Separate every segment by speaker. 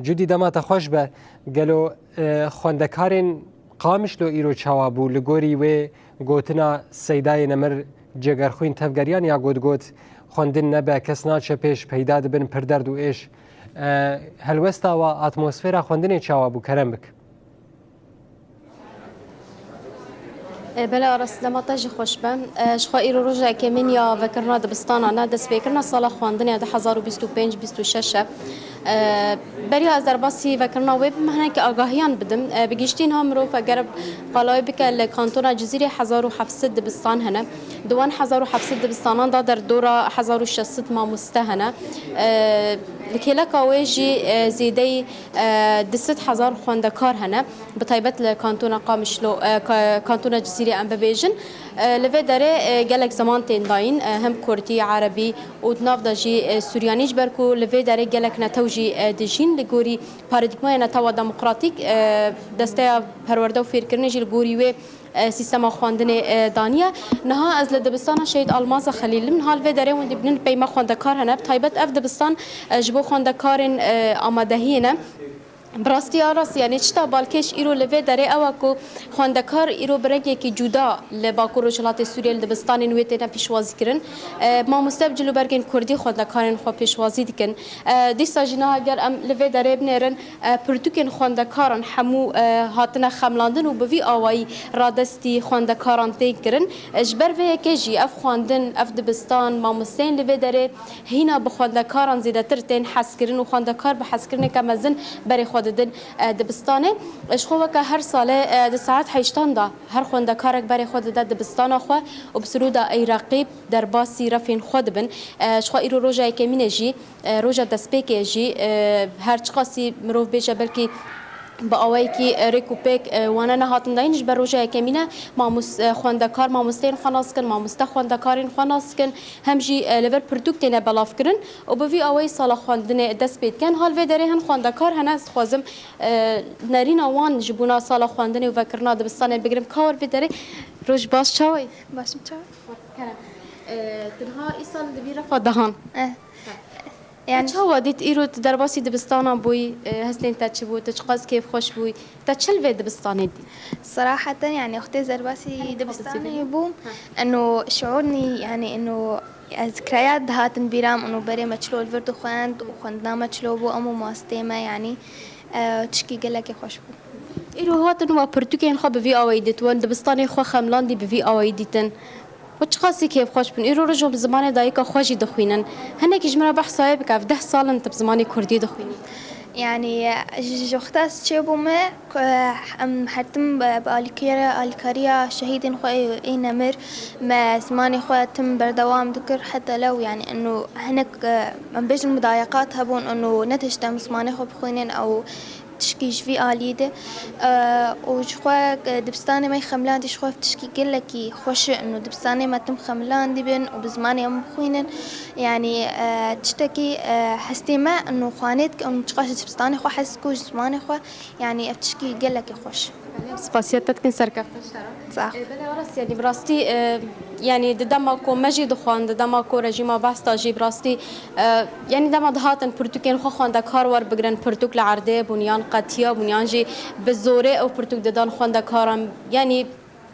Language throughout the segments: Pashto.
Speaker 1: جودی دما تخوش به گلو خوندکارین قامش لو ایرو چاوابو لگوری و گوتنا سیدای نمر جگرخوین تفگریان یا گوت خوندن نبه کس ناچه پیش پیدا دبن پردرد و ایش هلوستا و اتمسفیرا خوندن چاوابو کرم بک
Speaker 2: بله آرست دما تاج خوش بم شخوا ایرو روزه که من یا وکرنا دبستانا نه دست بکرنا سال خواندن یا 2025 26 برای از درباسی وکرنا وب مهنه که آگاهیان بدم بگیشتین هم رو فقرب قلای بکل کانتونا جزیره 1700 دبستان هنه دوان 1700 دبستانان دا در دورا 1600 ما مستهنه لکیلا کاویجی زیده 10000 خواندکار هنه بطیبت لکانتونا قامشلو کانتونا جزیره ام ببیجن لوی داره گلک زمان تین داین هم کردی عربی و ناف داجی سوریانیش برکو لوی داره گلک نتوجی دجین لگوری پارادیگمای نتوا دموکراتیک دسته پرورده و فیرکرنه جی لگوری و سیستم خواندن دانیه نها از لدبستان شهید آلماس خلیل من حال و داره و دبنن پیما خواندکار هنه طیبت اف دبستان جبو خواندکارن آمادهینه براستی آراست یعنی چتا بالکش ایرو لوی داره او کو خواندکار ایرو برگه کی جدا لباکو روشلات سوریه دبستان نویته نه پیشوازی کرن ما مستبجلو برگن کردی خواندکارن خو پیشوازی دکن دیسا جنا اگر ام لوی داره بنرن پرتوکن خواندکارن همو هاتنه خملاندن و بوی آوایی رادستی خواندکاران تی کرن اجبر و کیجی اف خواندن اف دبستان ما مستین لوی داره هینا بخواندکاران زیاده تر تن حس کرن و خواندکار به حس کرن کمزن بری خوددن دبستانه اشخوا که هر ساله د ساعت 8 دا هر خوندکارک برای خود د دبستان خو و بسرود ای رقیب در باسی رفین خود بن اشخوا ایرو روزای کمینجی روزا دسپیکجی هر چقاسی مروف بشه بلکی با آوایی که ریکوپک وانه نهاتن داینش بر روزه کمینه ماموس خواندکار ماموستین خلاص کن ماموسته خواندکارین خلاص کن همجی لور پرودوکتینه بلاف کرن و به وی آوایی سال خواندن دست بید کن حال وی داره هن خواندکار هن است خوازم نرین آوان جبونا سال خواندن و وکرنا دبستان بگیرم کار وی داره روز باش چاوی
Speaker 3: باشم چاوی
Speaker 2: تنها ای سال دبی رفا دهان
Speaker 3: يعني
Speaker 2: چه وادیت ایرو در باسی دبستان بوی هستین تا چه بود تشخاص کیف خوش بوی تا چل وی دبستانی دی
Speaker 3: صراحة يعني أختي زرباسي دبستاني بوم إنه شعورني يعني إنه ذكريات هاتن بيرام إنه بري مشلو الفرد خواند وخواندنا مشلو بو أمو ماستيما يعني تشكي قلك خوش بو
Speaker 2: ایرو هاتن و پرتوکین خو به وی آویدت و دبستانی خو خملاندی به وی آویدیتن و چقاسی کیف خوش بن ایرو رجو بزمان دایکا خوشی دخوینن هنه کی جمره بحثای بک 10 سال انت بزمانی کردی دخوینی
Speaker 3: يعني جوختاس تشيبو ما حتم بالكيرا الكاريا شهيد خوي اي نمر ما زماني خوي تم بردوام ذكر حتى لو يعني انه هناك من بيج المضايقات هبون انه نتشتم زماني خو بخوينين او تشكيش في آليده وشخوا دبستاني ما يخملان تشخوا تشكي قلكي خوش إنه دبستاني ما تم خملان دبن وبزماني أم خوينن يعني تشتكي حستيما إنه خوانيت إنه تشخاش دبستاني خو حسكوش زماني خو يعني تشكي قلكي خوش
Speaker 2: سپاسیت تکن سرکفت
Speaker 3: صح
Speaker 2: بله راست یعنی براستی یعنی دما کو مجید خواند دما کو رژیم باستا جی براستی یعنی دما دهاتن پرتوکین خو خوانده کار ور بگرن پرتوک لعرده بنیان قطیا بنیان جی بزوره او پرتوک ددان خوانده کارم یعنی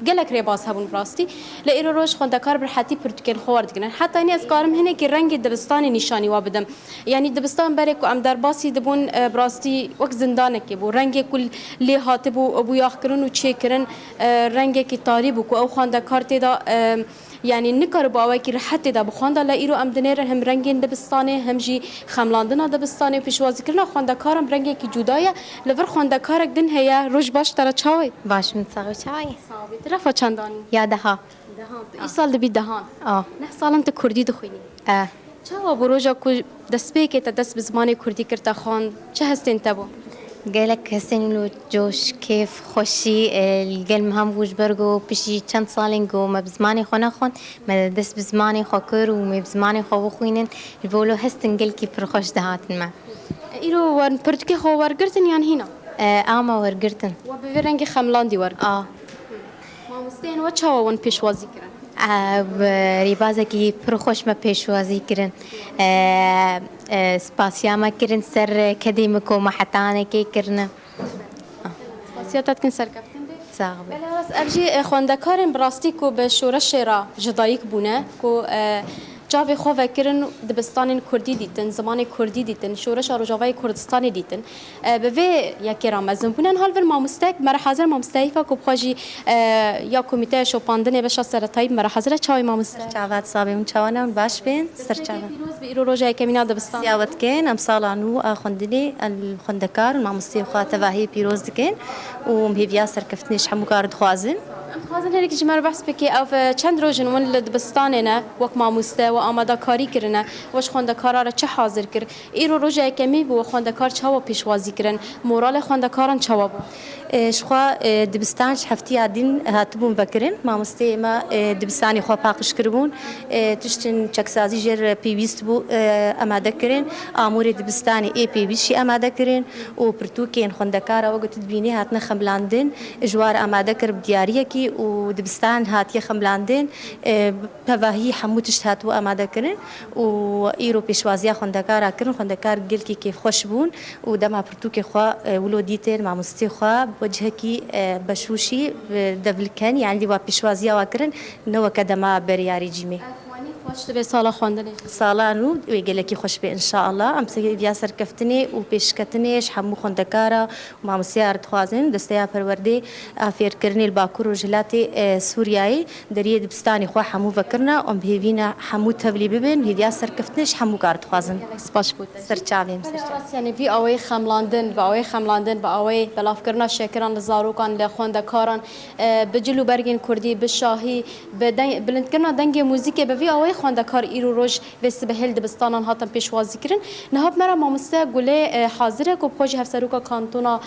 Speaker 2: گلک ریباز هبون براستی لایرو روش خوانده کار بر حتی پرتوکین خو ورد گرن حتی اینی از کارم هنه که رنگ دبستان نشانی و بدم یعنی دبستان بره کو ام در باسی دبون براستی وقت زندانه که بو رنگ کل لی هاتبو ابو یاخ کرن و چه کرن رنگ کی طالب کو او خوانده کار تدا يعني نكر باوي كي رحت دا بخواندا لا ايرو ام دنير هم رنگين دبستاني هم جي خملاندنا دبستاني پیشوازی کرنا خواندا کارم رنگي کی جدايه لور خواندا کارک دن هيا روج باش ترى چاوي
Speaker 4: باش متساوي چاوي
Speaker 2: صاوي طرفه چنداني
Speaker 4: يا دها
Speaker 2: ای سال دبی دهان
Speaker 4: اه
Speaker 2: نه سال انت کردی دخوینی چاوا بروجا کو دسبه که تا دس بزمانی کردی کرتا خان چه هستین تبو
Speaker 4: قالك هسين لو جوش كيف خوشي القلم هم وش برجو بشي كان صالينجو ما بزماني خونا خون ما دس بزماني خوكر وما بزماني خو خوينن البولو هستن قل كي برخوش دهاتن ما
Speaker 2: ایرو ورن پرتکی خو ورگرتن یان هینا
Speaker 4: آما ورگرتن
Speaker 2: و به رنگ خملاندی ورگ
Speaker 4: ما
Speaker 2: مستین و چاوا ون پیشوازی کرن
Speaker 4: ریبازێکی پرخۆشمە پێشوازی کردن سپاسیامە کردن سەر کەدەی کۆمەحەتانێکی کردن
Speaker 2: سیاتتکن سەرکەفتن
Speaker 4: ساغ بێ.
Speaker 2: بەلاس ئەبژی خوێندەکارên bi rastî ku bi şoreşê re jidayîk bûne ku cavê xwe vekirin dibistanên Kurdî dîtin, zimanê Kurdî dîtin, şoreşa Rojavayê Kurdistanê dîtin. Bi vê yekê re mezin bûne hal vir mamostek me re hezir mamosteyîfa ku bixwe jî ya komîteya şopandinê beşa seretayî me re hezir e çavê mamostek.
Speaker 4: چاوات سابێ و چاوانە باش بێن سەرچاوە.
Speaker 2: Pîroz bi îro roja yekemîna dibistan.
Speaker 4: سیاوت کن ام سالان و خوندنی خوندکار و مامۆستی خوا تەواهی پیرۆز دکن و مهێڤیا سەرکەفتنیش هەموو کار دخوازن.
Speaker 2: Xwazin herîkî ji me re behs bike ev çend rojin wan li dibistanê ne wek mamoste û amadekarî kirine weş xwendekara re çi hazir kir. Îro roja yekemî bû xwendekar çawa pêşwazî kirin. Moralê xwendekaran çawa bû.
Speaker 4: شخوا دبستان هەفتیا دین هاتبوون بەکردن مامۆستەی ئێمە دبستانی خوا پاقش کردبوون تشتن چەکسازی ژێر پێویست بوو ئەمادەکردن ئاموری دبستانی پێویستی ئەمادەکردن و پرتوکێن خوێندەکارەوە گوتت بینی هاتنە خەملاندن ژوار ئامادە کرد دیارەکی و دبستان هاتیە خەملاندن پەواهی هەموو تشت هاتووە ئامادەکردن و ئیرۆ پێشوازیە خوێندەکارەکردن خوێندەکار گەلکی کێفخۆش بوون و دەما پرتوکێ خوا ولۆ دیتێن مامۆستی خوا وجهكي بشوشي دبلكن يعني وا بيشوازيا واكرن نو كدما برياري جيمي
Speaker 2: Xweş dibe sala xwendinê.
Speaker 4: ساڵان و وێگەلێکی خۆش بێ ئینشاءالله ئەم سەریا سەرکەفتنێ و پێشکەتنێش هەموو خوێندەکارە و مامۆسیار دخوازن دەستەیە پەروەردەی ئافێرکردنی باکوور و ژلاتی سووریایی دەریە دبستانی خوا هەموو بەکردە ئەم هێوینە هەموو تەبلی ببن هێدیا سەرکەفتنش هەموو کار دخوازن
Speaker 2: سپاس بوو.
Speaker 4: سەرچاوێم
Speaker 2: Yani vî awê xemlandin bi awê xemlandin bi awê belavkirina şekiran li zarokan li xwendekaran bi cil û bergên Kurdî bi şahî bi bilindkirina dengê mûzîkê bi vî awê xwendekar îro roj vê sibehêl dibistanan hatin pêşwazî kirin. Niha me re mamoste Gulê hazir e ku bi xwe jî hevseroka kantona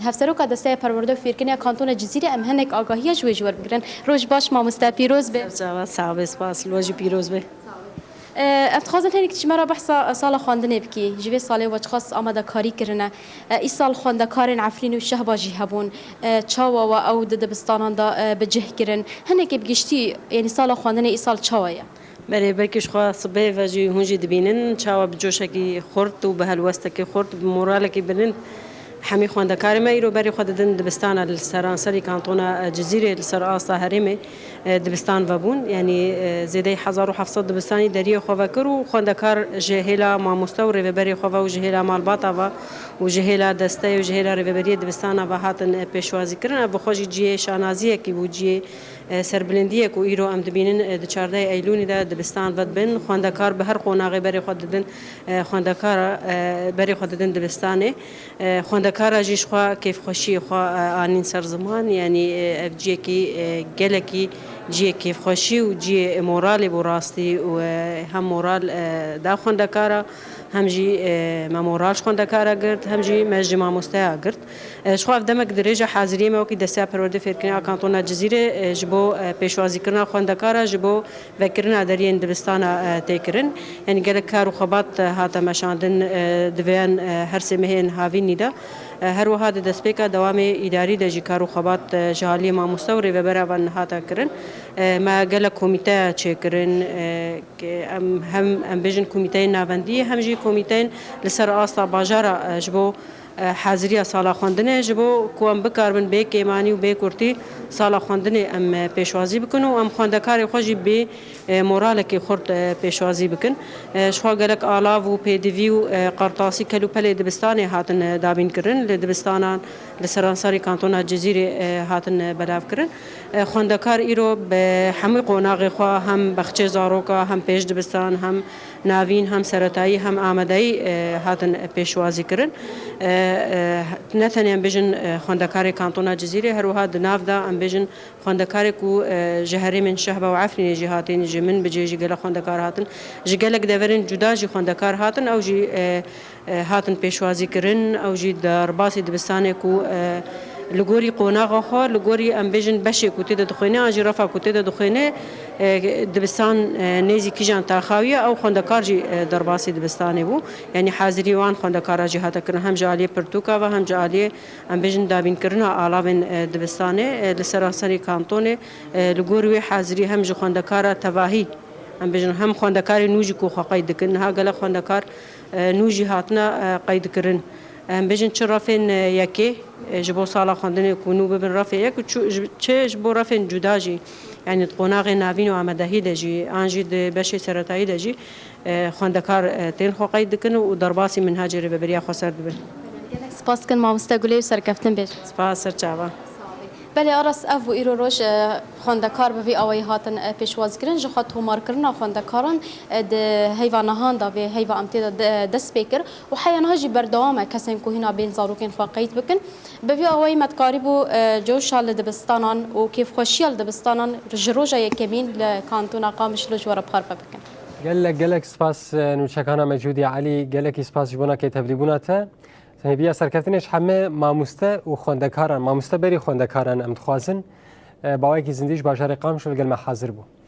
Speaker 2: hevseroka desteya perwerde û fêrkirina kantona Cizîrê em hinek agahiya ji wê ji werbigirin. Roj baş mamoste pîroz be.
Speaker 5: ساوێ سپاس لۆژی پیرۆز بێ.
Speaker 2: Ev dixwazin herîk ji me re behsa sala xwendinê bikî ji vê salê we çiqas amadekarî kirine îsal xwendekarên Efrîn û Şehba jî hebûn çawa we ew di dibistanan da bi cih kirin hinekê bi giştî yanî sala xwendinê îsal çawa ye
Speaker 5: بەرێبەرکیش خوا سبێ ڤەژی هونجی دبینن چاوە بجۆشێکی خورد و بە هەلوەستێکی خورد مۆرالێکی برن هەمی خوێندەکارمە ئیرۆ بەری خۆ دەدن دبستانە لە سەرانسەری کانتۆنە جزیرێ لەسەر ئاستا هەرێمێ دبستان بەبوون ینی زێدەی 1700 دبستانی دەریە خۆڤەکرد و خوێندەکار ژێهێلا مامۆستا و ڕێڤەبەری خۆڤە و ژێهێلا ماڵباتەوە و ژێهێلا دەستەی و ژێهێلا ڕێڤەبەریە دبستانە بە هاتن پێشوازیکردن بەخۆشی جیێ شانازیەکی بوو جیێ سربلندیەک و ئیرۆ ئەم دبینن چاردەی ئەیلونیدا دبستان بەد بن خوێندەکار بە هەر قۆناغی بەری خۆ دەدن خوێندەکارە بەری خۆ دەدن دبستانێ خوێندەکارە ژیشخوا کەیفخۆشی خوا ئانین سەر زمان ینی ئەفجیەکی گەلێکی جیە کێفخۆشی و جیێ مۆرالی بۆ ڕاستی و هەم مۆرال دا خوێندەکارە هەمژی مەمۆراش خوێندەکارە گرت هەمژی مەژی مامۆستەیە گرت شخواف دەمەک درێژە حازریمەوەکی دەستیا پەروەردە فێرکردنی کانتۆنا جزیرێ ji bo pêşwazîkirina xwendekara ji bo vekirina deriyên dibistana têkirin yani gelek kar û xebat hate meşandin divêyan her sê mehên havînî de her wiha di destpêka dewamê îdarî de jî kar û xebat ji aliyê mamoste û rêvebera van hate kirin me gelek komîteya çêkirin hem em bêjin komîteyên navendiyê hem jî komîteyên li ser asta bajara ji bo حاضریا سالا خواندنه جبو کوام بکاربن به کیمانی و به کورتی سالا خواندنه ام پیشوازی بکن و ام خواندکار خوشی به مورال کی خورد پیشوازی بکن شخوا گلک آلاو و پدیوی و قرطاسی کلو پله دبستان هاتن دابین کرن لدبستانان لسرانساری کانتونا جزیره هاتن بلاف کرن خواندکار ایرو به همه قوناغ خوا هم بخچه زاروکا هم پیش دبستان هم ناوین هم سرتایی هم آمدایی هاتن پیشوازی کرن نتنی ام بیژن خواندکاری کانتونا جزیره هر وها دناف دا ام بیژن خواندکاری کو جهری من شهبه و عفرین جهاتین جمن بجی گله خواندکار هاتن جگلک دورن جدا جی خواندکار هاتن او جی هاتن پیشوازی کرن او جی در باسی دبستان کو لگوری قوناغ خو لگوری ام بیژن بشه کوته د خوینه اجی رفا کوته د خوینه دبستان نزی کیجان تاخاویه او خوندکار جی درباسی دبستانه بو یعنی حاضری وان خوندکار جی هات کرن هم جالی پرتوکا و هم جالی ام بیژن دابین کرنا علاوه دبستانه لسراسری کانتونه لگوری حاضری هم جو خوندکار تواهی ام بیژن هم خوندکار نوجی کو قید کن ها گله خوندکار نوجی هاتنا قید کرن ام بیژن چرافین یکی جبو سالا خوندن کنو ببن رافع یک چه جبو رافع جدا جی يعني قناغ ناوین و آمدهی دجی آنجی د بشه سرطایی دجی خوندکار تین خو قید دکن و درباسی منهاج رو ببریا خسر دبن
Speaker 2: سپاس کن مامستا گلی و سرکفتن بیش
Speaker 5: سپاس سر چاوا
Speaker 2: بله آرس اف و ایرو روش خوندکار به وی آوی هاتن پیشواز کرن جو خاط همار کرنا خوندکاران د حیوانهان دا به حیوان امتدا دست بکر و حیانها جی بردوامه کسیم که هنا بین زاروکن خواقیت بکن به وی آوی متکاری بو جو شال دبستانان و کیف خوشیال دبستانان جروجا یکمین لکانتونا قامش لجوار بخار بکن
Speaker 1: گلک سپاس نوچکانا مجودی علی گلک سپاس جبونا که تبلیغونا تا بیا سرکفتنش همه ماموسته و خوندکاران ماموسته بری خوندکاران ام تخوازن باوی که زندیش باشار قام شو گل حاضر بو